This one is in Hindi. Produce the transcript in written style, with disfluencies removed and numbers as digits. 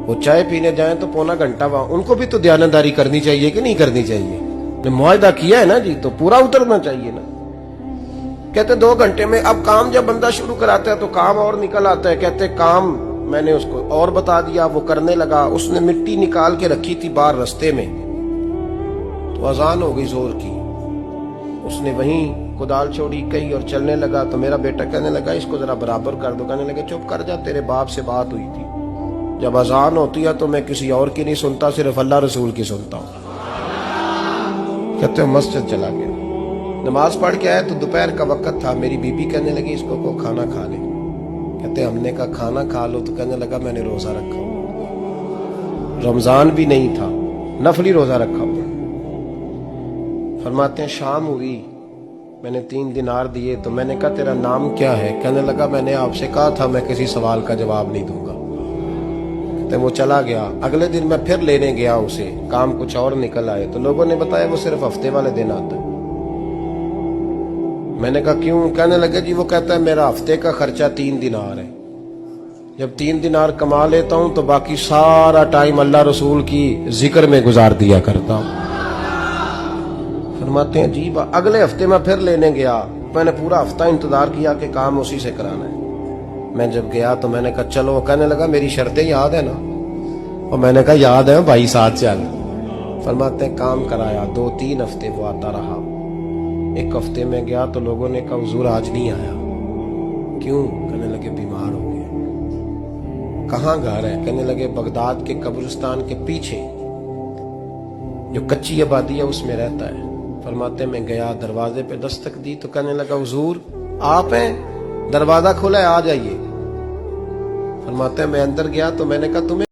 वो चाय पीने जाए तो पौना घंटा वहां, उनको भी तो ध्यानदारी करनी चाहिए कि नहीं करनी चाहिए। मुआहदा किया है ना जी, तो पूरा उतरना चाहिए ना। कहते 2 घंटे में, अब काम जब बंदा शुरू कराता है तो काम और निकल आता है। कहते काम मैंने उसको और बता दिया, वो करने लगा। उसने मिट्टी निकाल के रखी थी बाहर रास्ते में, तो अजान हो गई जोर की। उसने वहीं कुदाल छोड़ी कहीं और चलने लगा। तो मेरा बेटा कहने लगा इसको जरा बराबर कर दो। कहने लगे चुप कर जा, तेरे बाप से बात हुई थी, जब अजान होती है तो मैं किसी और की नहीं सुनता, सिर्फ अल्लाह रसूल की सुनता हूं। कहते मस्जिद चला गया, नमाज पढ़ के आया तो दोपहर का वक्त था। मेरी बीबी कहने लगी इसको को खाना खा ले। कहते हमने कहा खाना खा लो, तो कहने लगा मैंने रोजा रखा, रमजान भी नहीं था, नफली रोजा रखा हुआ। फरमाते हैं शाम हुई, मैंने 3 दिनार दिए। तो मैंने कहा तेरा नाम क्या है? कहने लगा मैंने आपसे कहा था मैं किसी सवाल का जवाब नहीं दूंगा। कहते वो चला गया। अगले दिन मैं फिर लेने गया उसे, काम कुछ और निकल आए। तो लोगों ने बताया वो सिर्फ हफ्ते वाले दिन आता है। मैंने कहा क्यों? कहने लगे जी वो कहता है मेरा हफ्ते का खर्चा 3 दिनार है, जब 3 दिनार कमा लेता हूं तो बाकी सारा टाइम अल्लाह रसूल की जिक्र में गुजार दिया करता हूं। फरमाते हैं जी अगले हफ्ते मैं फिर लेने गया। मैंने पूरा हफ्ता इंतजार किया कि काम उसी से कराना है। मैं जब गया तो मैंने कहा चलो। कहने लगा मेरी शर्तें याद है ना? और मैंने कहा याद है भाई, साथ चल। फरमाते हैं काम कराया। 2-3 हफ्ते वो आता रहा। 1 हफ्ते में गया तो लोगों ने कहा हुजूर आज नहीं आया। क्यों? कहने लगे बीमार हो गए। कहाँ घर है? कहने लगे बगदाद के कब्रिस्तान के पीछे जो कच्ची आबादी है उसमें रहता है। फरमाते मैं गया, दरवाजे पे दस्तक दी तो कहने लगा हुजूर आप हैं? दरवाजा खोला है, आ जाइए। फरमाते मैं अंदर गया तो मैंने कहा तुम्हें